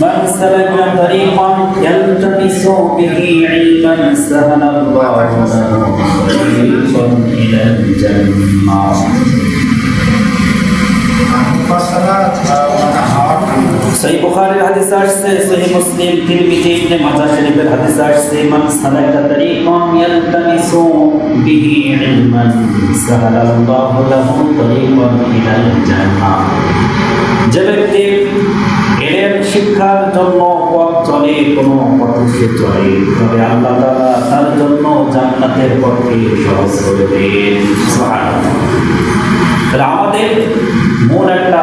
من سلك طريقا يلتمس به علما سهل الله له طريقا إلى الجنة. सही बुखारी हदीस से सही मुस्लिम तिरमिजी इब्न माजा शरीफ हदीस से मन सलका तरीक़न यल्तमिसु बिही इल्मन सहलल्लाहु लहु तरीक़न इलाल জান্নাহ। যে ব্যক্তি এলেম শিক্ষার জন্য পথ চলে, কোনো পথে চলে, তবে আল্লাহ তাআলা তার জন্য জান্নাতের পথকে সহজ করে দেন। সুবহানাল্লাহ। তাহলে আমাদের মূল একটা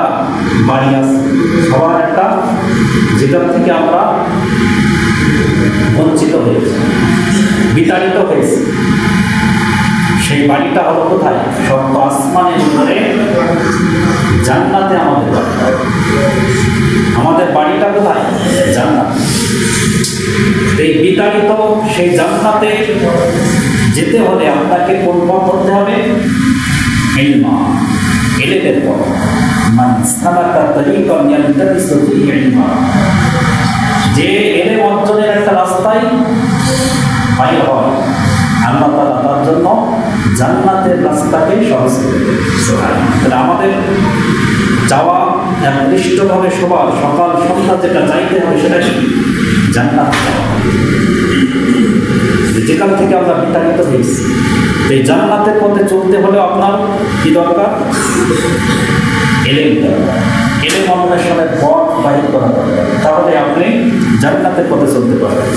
বাড়ি আছে, সবার একটা, যেখান থেকে আমরা বঞ্চিত হয়েছি, বিতাড়িত হয়েছি। সেই বাড়িটা হলো কোথায়? সপ্ত আসমানের উপরে জান্নাতে আমাদের বাড়ি। আমাদের বাড়িটা কোথায়? জান্নাত। এই বিতাড়িত সেই জান্নাতে যেতে হলে আপনাকে কোন পথ করতে হবে? ইলমা, ইলমের পথ। মান সালাকা তরিকান ইয়ালতামিসু ফীহি ইলমা, যে ইলম অর্জনের একটা রাস্তায় বাইর হয়, আল্লাহ তাআলা তার জন্য জান্নাতের রাস্তাকে সহজ করে দেন। তাহলে আমাদের যাওয়া নির্দিষ্টভাবে সবার সকাল সন্ধ্যা যেটা চাইতে হবে সেটা কি? জান্নাত। যেখান থেকে আমরা বিতাড়িত হয়েছি, এই জান্নাতের পথে চলতে হলে আপনার কি দরকার? ইলম দরকার। ইলম অন্বেষণের পথ বাইর করা দরকার, তাহলে আপনি জান্নাতের পথে চলতে পারবেন।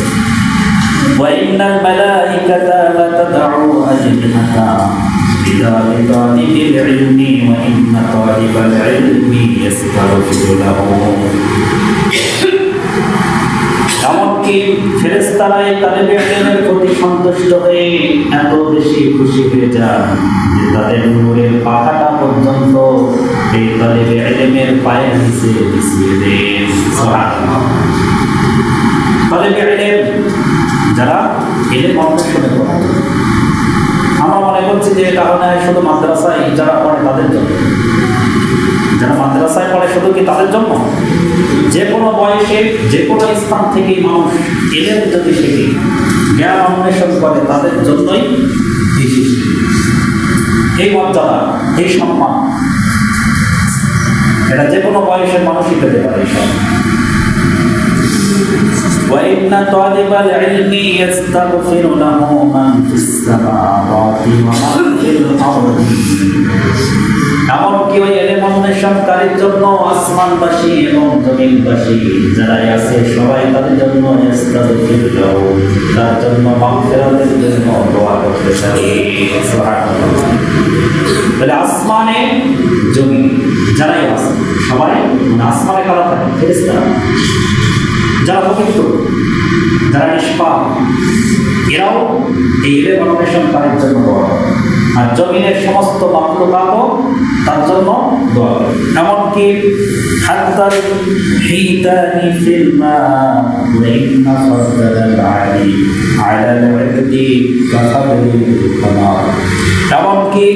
وَإِنَّ الْمَلَائِكَةَ لَتَضَعُ أَجْنِحَتَهَا لِطَالِبِ الْعِلْمِ وَإِنَّ طَالِبَ الْعِلْمِ يَسْتَغْفِرُ لَهُ। এমনকি ফেরেশতারা এই তালেবে ইলমের প্রতি সন্তুষ্ট হয়ে এত বেশি খুশি হয়ে যান যে তাদের নূরের পাখাটা পর্যন্ত এই তালেবে ইলমের পায়ের নিচে বিছিয়ে দেন। সুবহানাল্লাহ। তালেবে ইলম যারা ইলম অন্বেষণে করে, আমরা মনে করছি যে এটা হয় শুধু মাদ্রাসায় যারা পড়ে তাদের জন্য। যারা মাদ্রাসায় পড়ে শুধু কি তাদের জন্য? যে কোনো বয়সে যে কোনো স্থান থেকে মানুষ ইলম যদি শেখে, জ্ঞান অন্বেষণ করে, তাদের জন্যই এই মর্যাদা, এই সম্মান, এটা যে কোনো বয়সের মানুষই পেতে পারে। وَإِنَّ طَالِبَ الْعِلْمِ يَسْتَغْفِرُ لَهُ مَنْ فِي السَّمَاوَاتِ وَمَنْ فِي الْأَرْضِ। এমনকি ওই ইলম অন্বেষণকারীর জন্য আসমানবাসী এবং জমিনবাসী যারাই আছে সবাই তাদের জন্য ইস্তাগফির লাহু, তার জন্য মাগফিরাতের জন্য দোয়া করতে থাকে। সুবহানাল্লাহ। তাহলে আসমানে জমিন যারাই আছে সবাই, মানে আসমানে কারা থাকে? ফেরেশতারা, যারা পবিত্র, যারা নিষ্পাপ, এরাও এই ইলম অন্বেষণকারীর জন্য দোয়া করে। আর জমিনের সমস্ত মাখলুকাতও তার জন্য দোয়া করে। এমনকি হাত্তাল হিতানি ফিল মা ওয়া ইন্না ফাদলাল আলী আলাল ইবদি কাফাদিল কামার। এমনকি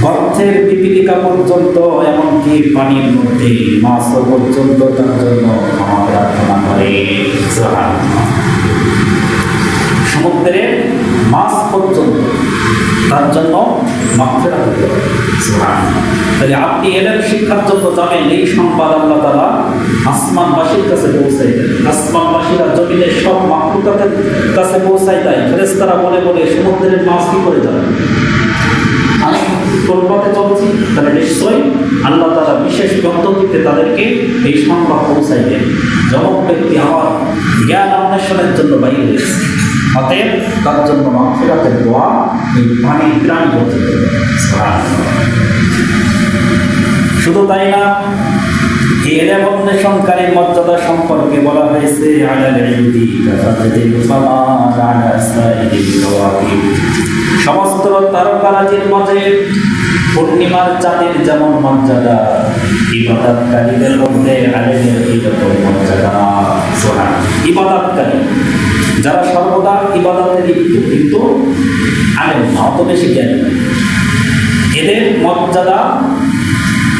গর্তের পিপিলিকা পর্যন্ত, এমনকি পানির মধ্যে মাছও পর্যন্ত তার জন্য ক্ষমা প্রার্থনা করে। সুবহানাল্লাহ। সমুদ্রের মাছ পর্যন্ত তার জন্য মাগফিরাত করে। সুবহানাল্লাহ। তাহলে আপনি ইলম শিক্ষার জন্য যাবেন, এই সংবাদ আল্লাহ তাআলা আসমানবাসীর কাছে পৌঁছায় দেন। আসমানবাসীরা জমিনের সব মাখলুকাতের কাছে পৌঁছায় দেয়। ফেরেশতারা বলে বলে সমুদ্রের মাছ কি করে যাবে? আমি তোর পথে চলছি, তাহলে নিশ্চয়ই আল্লাহ তাআলা বিশেষ পদ্ধতিতে তাদেরকে এই সংবাদ পৌঁছায় দেন। যখন ব্যক্তি আমার জ্ঞান অন্বেষণের জন্য বাইরে হয়েছে, অতএব তার জন্য মাগফিরাতের দোয়া এই পানির প্রাণ করতে হবে। শুধু তাই না, এই ইলম অন্বেষণকারীর মর্যাদা সম্পর্কে বলা হয়েছে আলাল ইবদি কাফাদিল কামার আলা সাইয়িদিল কাওয়াকিব। সমস্ত তারকারাজির মাঝে পূর্ণিমার চাঁদের যেমন মর্যাদা, ইবাদতকারীদের মধ্যে আলেমের এইরকম মর্যাদা। সুবহানাল্লাহ। ইবাদতকারী যারা সর্বদা ইবাদতে লিপ্ত কিন্তু আলেম না, অত বেশি জ্ঞানী, এদের মর্যাদা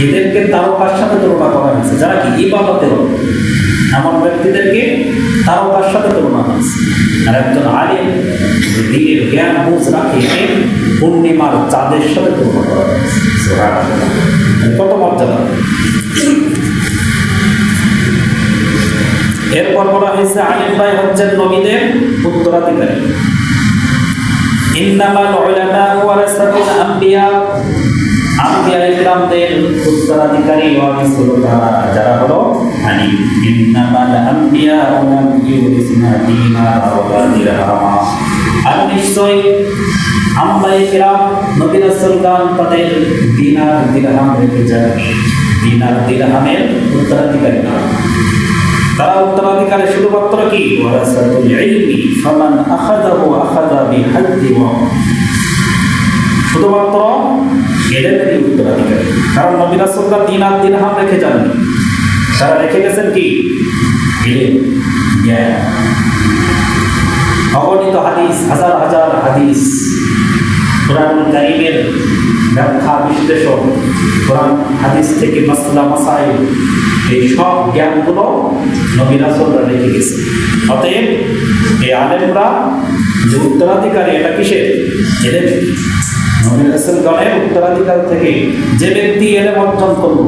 এদেরকে তারকার সাথে তুলনা করা হয়েছে, যারা কি ইবাদতে এমন ব্যক্তিদেরকে তারকার সাথে তুলনা হয়েছে। আর একজন আলিম দিনের জ্ঞান বুঝ রাখে পূর্ণিমার চাঁদের সাথে তুলনা করা হয়েছে। কত মর্যাদা! এরপর বলা হয়েছে আলিমরাই হচ্ছেন নবীদের উত্তরাধিকারী। ইন্নামাল উলামা ওয়ারাসাতুল আম্বিয়া, আম্বিয়া ইকরামদের উত্তরাধিকারী ওয়ারিস হলো তারা যারা হলো আলিম। ইন্নামাল আম্বিয়া লাম ইউরিসনা দীনার ওয়া দিরহামা, আর নিশ্চয়ই আম্বিয়া ইকরাম নবী রাসূলগণ তাদের দিনার দিরহাম রেখে যায়, দিনার দিরহামের উত্তরাধিকারী না। তারা উত্তরাধিকারী শুধুমাত্র কি ওয়ারাসাতুল ইলমি ফামান আখাযাহু আখাযা বিহাদ্দি ওয়া, শুধুমাত্র ইলমেরই উত্তরাধিকারী। কারণ নবী রাসূলরা দিনার দিরহাম রেখে যাননি, তারা রেখে গেছেন কি ইলম, জ্ঞান। অগণিত হাদিস, হাজার হাজার হাদিস, কোরআনুল কারীমের ব্যাখ্যা বিশ্লেষণ, কোরআন হাদিস থেকে মাসলা মাসাইল, এই সব জ্ঞানগুলো নবী রাসূলরা রেখে গেছে। অতএব এই আলেমরা যে উত্তরাধিকারী, এটা কিসের? ইলম। নবী রাসূলগণের উত্তরাধিকার থেকে যে ব্যক্তি ইলম অর্জন করল,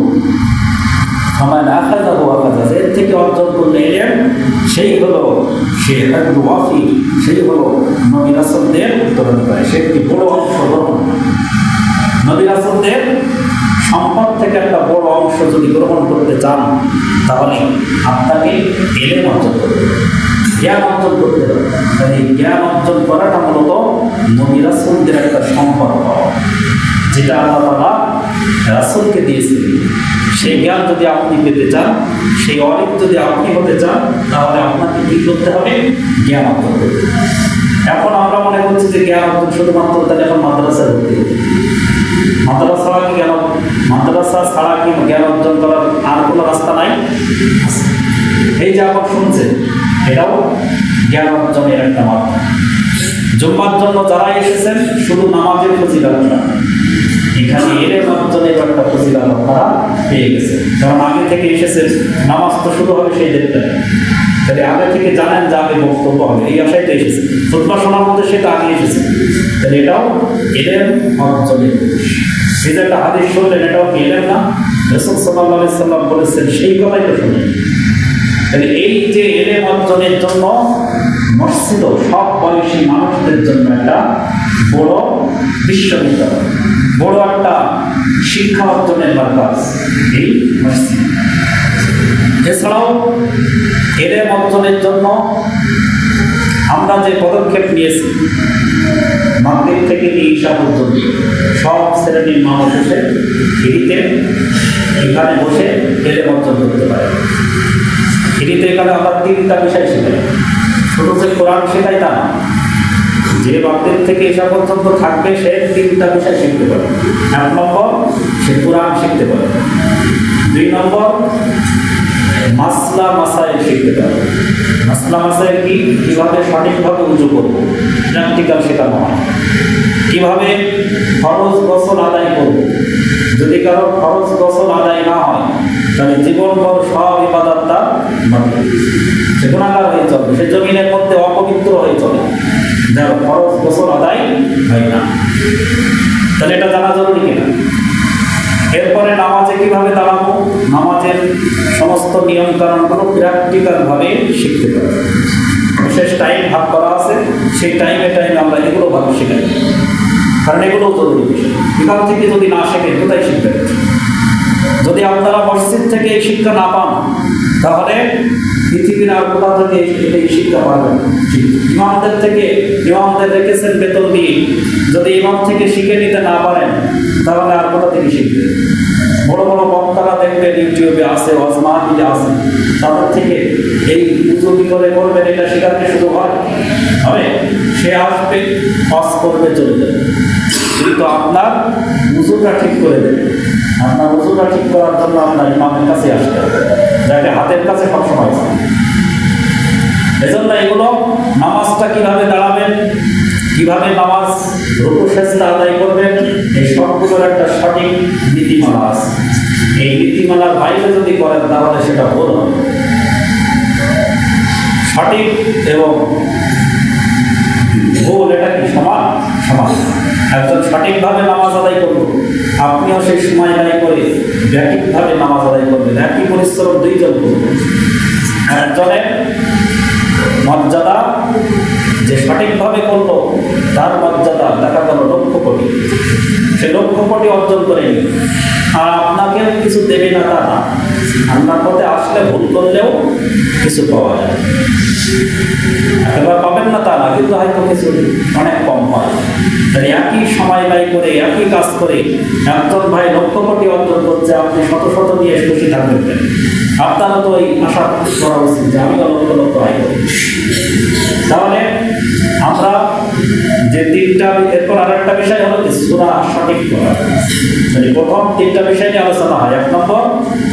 ফামান আখাযাহু আখাযা, এর থেকে অর্জন করলে ইলম, সেই হলো সে হাদু ওয়াফি, সেই হলো নবী রাসূলদের উত্তরাধিকারী। সে একটি বড় অংশ গ্রহণ, নবী রাসূলদের সম্পদ থেকে একটা বড় অংশ যদি গ্রহণ করতে চান, তাহলে আপনাকে ইলম অর্জন করতে হবে, জ্ঞান অর্জন করতে হবে। তাহলে এই জ্ঞান অর্জন করাটা মূলত নবী রাসূলদের একটা সম্পদ, যেটা আল্লাহ তাআলা রাসূলকে দিয়েছিলেন। সেই জ্ঞান যদি আপনি পেতে চান, সেই অনেক যদি আপনি হতে চান, তাহলে আপনাকে কি করতে হবে? জ্ঞান অর্জন করতে হবে। এখন আমরা মনে করছি যে জ্ঞান অর্জন শুধুমাত্র তাহলে এখন মাদ্রাসায় ভর্তি হবে। মাদ্রাসা ছাড়া কি জ্ঞান, মাদ্রাসা ছাড়া কি জ্ঞান অর্জন করার আর কোনো রাস্তা নাই? এই যে এখন শুনছে, এটাও জ্ঞান অর্জনের একটা মাধ্যম। জুম্মার জন্য যারা এসেছেন, শুধু নামাজের ফজিলত না, এখানে ইলম অর্জনের একটা ফজিলত আপনারা পেয়ে গেছেন। কারণ আগে থেকে এসেছেন, নামাজ তো শুরু হবে সেই দেড়টায়, তাহলে আগে থেকে জানেন যে আগে বক্তব্য হবে, এই আশায় তো এসেছেন। খুতবা শোনার মধ্যে সেটা আগে এসেছে, তাহলে এটাও ইলম অর্জনের উদ্দেশ্য। এই যে একটা হাদিস শুনলেন, এটাও কি ইলম না? রাসূল সাল্লাল্লাহু আলাইহি সাল্লাম বলেছেন, সেই কথাই তো শুনলেন। তাহলে এই যে ইলম অর্জনের জন্য মসজিদ সব বয়সী মানুষদের জন্য একটা বড় বিশ্ববিদ্যালয়, বড় একটা শিক্ষা অর্জনের মার্কাজ এই মসজিদ। এছাড়াও ইলম অর্জনের জন্য আমরা যে পদক্ষেপ নিয়েছি, মাগরিব থেকে ঈশা পর্যন্ত সব শ্রেণীর মানুষ এসে ফ্রিতে এখানে বসে ইলম অর্জন করতে পারে। ফ্রিতে এখানে আমরা 3টা বিষয় শেখাই। শুধু যে কোরআন শেখাই তা না, যে মাগরিব থেকে ঈশা পর্যন্ত থাকবে সে 3টা বিষয় শিখতে পারে। 1 নম্বর, সে কোরআন শিখতে পারে। 2 নম্বর, মাসলা মাসাইল শিখতে পারে। মাসলা মাসাইল কি? কিভাবে সঠিকভাবে উযু করব, প্র্যাকটিক্যাল শেখানো হয়। কিভাবে ফরজ গোসল আদায় করব, যদি কারো ফরজ গোসল আদায় না হয়, তাহলে জীবনভর সব ইবাদতটা বাতিল, সে গুনাহগার হয়ে চলবে, সে জমিনের মধ্যে অপবিত্র হয়ে চলে, যার ফরজ গোসল আদায় হয় না। তাহলে এটা জানা জরুরি কিনা? এরপরে নামাজে কিভাবে দাঁড়াবো, নামাজের সমস্ত নিয়ম কানুনগুলো প্র্যাকটিক্যালভাবে শিখতে পারবো। বিশেষ টাইম ভাগ করা আছে, সেই টাইমে আমরা এগুলো ভালো শেখাই, কারণ এগুলো জরুরি বিষয়। এখান থেকে যদি না শেখেন, কোথায় শিখবেন? যদি আপনারা মসজিদ থেকে এই শিক্ষা না পান, তাহলে পৃথিবীর আর কোথা থেকে এই শিক্ষা পাবেন? ইমামদের থেকে, ইমামদের রেখেছেন বেতন দিয়ে, যদি ইমাম থেকে শিখে নিতে না পারেন, তাহলে আর কোথা থেকে শিখবেন? বড় বড় বক্তারা দেখবেন ইউটিউবে আছে, ওয়াজমাহফিলে আছে, তাদের থেকে এই উযু কি করে করবেন এটা শেখাতে শুরু হয় হবে। সে আসবে, পাস করবে, চলে যাবে, কিন্তু আপনার উযুটা ঠিক করে দেবে। আপনার উযুটা ঠিক করার জন্য আপনার ইমামের কাছে আসতে হবে, যাকে হাতের কাছে সবসময় আছে। এজন্য এগুলো, নামাজটা কিভাবে দাঁড়াবেন, কিভাবে নামাজ রুকু সেজদা আদায় করবেন, এই সবগুলোর একটা সঠিক নীতিমালা আছে। এই নীতিমালার বাইরে যদি করেন তাহলে সেটা ভুল হবে। সঠিক এবং ভুল এটা কি সমান? সমান। একজন সঠিকভাবে নামাজ আদায় করবো, আপনিও সেই সময় ব্যয় করে ব্যাপকভাবে নামাজ আদায় করবেন, একই পরিশ্রম দুইজন করবে। একজনের মর্যাদা যে সঠিকভাবে করলো তার মর্যাদা দেখা গেল 1,00,000 কোটি, সে 1,00,000 কোটি অর্জন করে নিল, আর আপনাকেও কিছু দেবে না তা না। আল্লাহর পথে আসলে ভুল করলেও কিছু পাওয়া যায়, একেবারে পাবেন না তা না, কিন্তু হয়তো কিছু অনেক কম হয়। তাই একই সময় ব্যয় করে একই কাজ করে একজন ভাই 1,00,000 কোটি অর্জন করছে, আপনি শত শত নিয়ে খুশি থাকবেন। আপনারও তো এই আশা করা উচিত যে আমি 1,00,000 আয় করি। তাহলে আমরা যে তিনটা, এরপর আর একটা বিষয় হলো সূরা সঠিক করা। মানে প্রথম তিনটা বিষয় নিয়ে আলোচনা হয়। 1 নম্বর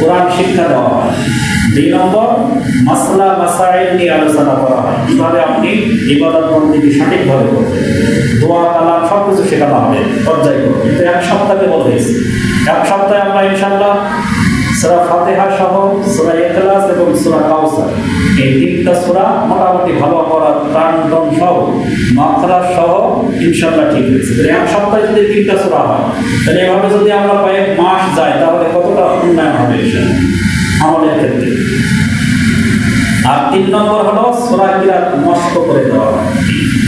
কোরআন শিক্ষা দেওয়া হয়, 2 নম্বর মাসলা মাসাইল নিয়ে আলোচনা করা হয়, কিভাবে আপনি ইবাদত বন্দেগী সঠিকভাবে করবেন, দোয়া কালাম সব কিছু শেখানো হবে পর্যায়ক্রমে। কিন্তু 1 সপ্তাহে বলা হয়েছে, 1 সপ্তাহে আমরা ইনশাআল্লাহ সূরা ফাতিহা সহ সূরা ইখলাস এবং সূরা কাউসার, এই 3টা সূরা মোটামুটি ভালো করার প্রাণটন সহ মাখরাজ সহ ইনশাআল্লাহ ঠিক হয়েছে। 1 সপ্তাহে যদি 3টা সূরা হয়, তাহলে এভাবে যদি আমরা কয়েক মাস যায় তাহলে কতটা উন্নয়ন হবে আমলের ক্ষেত্রে। আর 3 নম্বর হলো সূরা কিরাত নষ্ট করে দেওয়া হয়।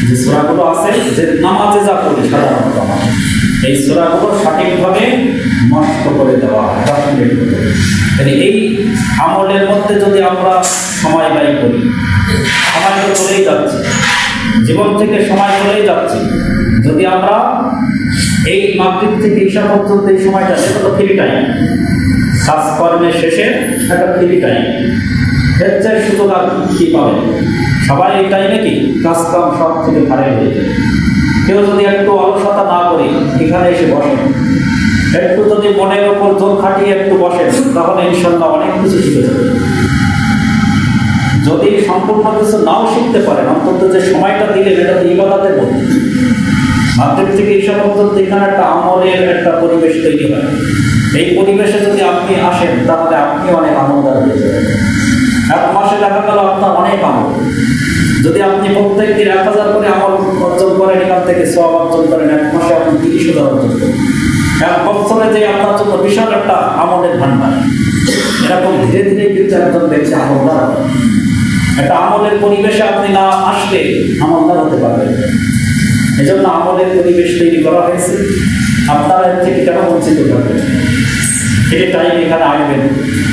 যে সূরাগুলো আছে যে নামাজে যা পড়ি সাধারণত এই সূরাগুলো সঠিকভাবে নষ্ট করে দেওয়া হয়। এই আমলের মধ্যে যদি আমরা সময় ব্যয় করি, সময় তো চলেই যাচ্ছে, জীবন থেকে সময় চলেই যাচ্ছে। যদি আমরা এই মাগরিব থেকে ঈশা পর্যন্ত এই সময়টা, সেটা তো ফ্রি টাইম, কাজকর্মের শেষে একটা ফ্রি টাইম, এর চেয়ে সুযোগ আর কি পাবে? সবাই এই টাইমে কি কাজকাম সব থেকে ভারে হয়ে যায়। কেউ যদি একটু অলসতা না করে এখানে এসে বসেন, একটু যদি মনের ওপর জোর খাটিয়ে একটু বসেন, তাহলে ইনশাআল্লাহ অনেক কিছু শিখে যাবে। যদি সম্পূর্ণ কিছু নাও শিখতে পারেন, অন্তত যে সময়টা দিলেন এটা তো ইবাদতের মধ্যে। মাগরিব থেকে ঈশা পর্যন্ত এখানে একটা আমলের একটা পরিবেশ তৈরি হয়। এই পরিবেশে যদি আপনি আসেন তাহলে আপনি অনেক আমলদার হয়ে যাবেন। 1 মাসে দেখা গেল আপনার অনেক আমল। যদি আপনি প্রত্যেক দিন 1000 করে আমল অর্জন করেন, এখান থেকে সওয়াব অর্জন করেন, 1 মাসে আপনি 30,000 অর্জন করেন। 1 বছরে যে আপনার জন্য বিশাল একটা আমলের ভান্ডার। এরকম ধীরে ধীরে কিন্তু একজন ব্যক্তি আমলদার হবে। একটা আমলের পরিবেশে আপনি না আসলে আমলদার হতে পারবেন। এই জন্য আমলের পরিবেশ তৈরি করা হয়েছে। আপনারা এর থেকে কেন বঞ্চিত থাকবেন? ফ্রি টাইম এখানে আসবেন,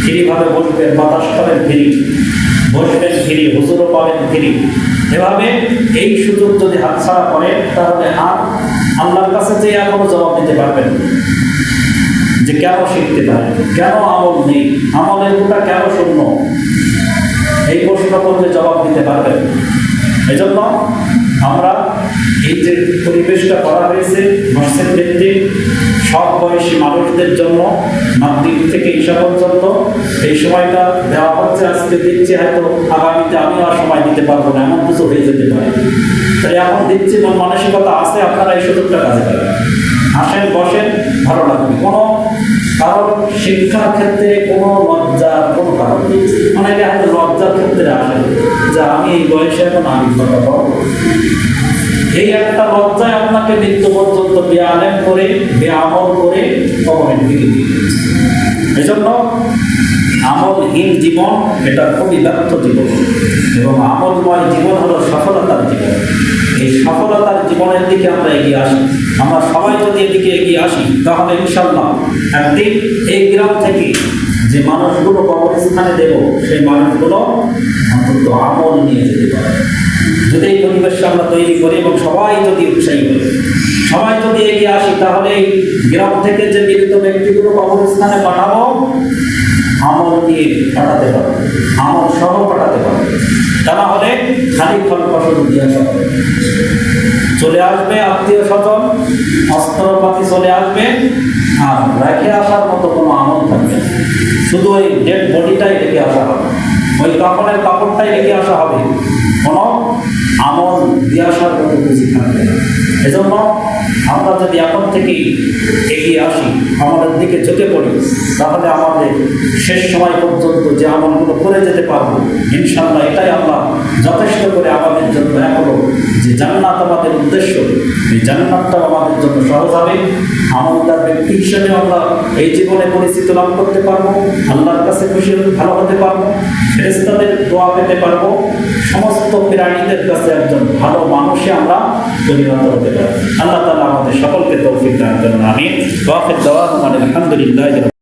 ফ্রিভাবে বসবেন, বাতাস পাবেন ফ্রি, বসবেন ফ্রি, হুজুরও পাবেন ফ্রি। এভাবে এই সুযোগ যদি হাতছাড়া করেন তাহলে আর আল্লাহর কাছে যে এখনো জবাব দিতে পারবেন যে কেন শিখতে পারেন, কেন আমল নেই, আমলের গোটা কেন শূন্য, এই প্রশ্ন করলে জবাব দিতে পারবেন। এই জন্য আমরা এই যে পরিবেশটা করা হয়েছে মসজিদ ভিত্তিক সব বয়সী মানুষদের জন্য, মাগরিব থেকে ঈশা পর্যন্ত এই সময়টা দেওয়া হচ্ছে। আজকে দিচ্ছি, হয়তো আগামীতে আমিও আর সময় দিতে পারবো না, এমন কিছু হয়ে যেতে পারে। তাই এখন দিচ্ছি, মন মানসিকতা আছে, আপনারা এই সুযোগটা কাজে লাগান। আসেন, বসেন, ভালো লাগবে। কোনো কারণ শিক্ষার ক্ষেত্রে কোনো লজ্জার কোনো কারণ নেই। অনেকে হয়তো লজ্জার ক্ষেত্রে আসেন যে আমি এই বয়সে এখন আমি কথা বলবো। এই একটা লজ্জায় আপনাকে মৃত্যু পর্যন্ত বেআলেম করে, বেআমল করে কবরের দিকে দিয়ে দিয়েছে। এই জন্য আমলহীন জীবন এটা খুবই ব্যর্থ জীবন, এবং আমলময় জীবন হলো সফলতার জীবন। এই সফলতার জীবনের দিকে আমরা এগিয়ে আসি। আমরা সবাই যদি এদিকে এগিয়ে আসি তাহলে ইনশাআল্লাহ একদিন এই গ্রাম থেকে যে মানুষগুলো কবরস্থানে দেব, সেই মানুষগুলো অন্তত আমল নিয়ে যেতে পারে। যদি এই পরিবেশটা আমরা তৈরি করি এবং সবাই যদি উৎসাহী করি, সবাই যদি এগিয়ে আসি, তাহলে এই গ্রাম থেকে যে মৃত ব্যক্তিগুলো কবরস্থানে পাঠাবো, আমল নিয়ে পাঠাতে পারবে, আমল সহ পাঠাতে পারবে। তা না হলে খালি ফল ফসল দিয়ে আসা হবে। চলে আসবে আত্মীয় স্বজন, অস্ত্রপাতি চলে আসবে, আর রেখে আসার মতো কোনো আমল থাকবে না। শুধু ওই ডেড বডিটাই রেখে আসা হবে, ওই কাপড়ের কাপড়টাই রেখে আসা হবে, কোনো আমল দিয়ে আসার মতো কিছু থাকবে না। এজন্য আমরা যদি এখন থেকেই এগিয়ে আসি, আমাদের দিকে ঝুঁকে পড়ি, তাহলে আমাদের শেষ সময় পর্যন্ত যে আমলগুলো করে যেতে পারবো ইনশাআল্লাহ। এটাই আল্লাহ যথেষ্ট করে আমাদের জন্য এখনো যে জান্নাত আমাদের উদ্দেশ্য, এই জান্নাতটাও আমাদের জন্য সহজ হবে। আমলদার ব্যক্তি হিসেবে আমরা এই জীবনে পরিচিতি লাভ করতে পারবো, আল্লাহর কাছে খুশি ভালো হতে পারবো, ফেরেশতাদের দোয়া পেতে পারবো, সমস্ত প্রাণীদের কাছে একজন ভালো মানুষে আমরা পরিণত হতে পারবো। আল্লাহ তাআলা আমাদের সকলকে তৌফিক দান করুন। আমিন। ওয়া আখির দাওয়ানা আলহামদুলিল্লাহি।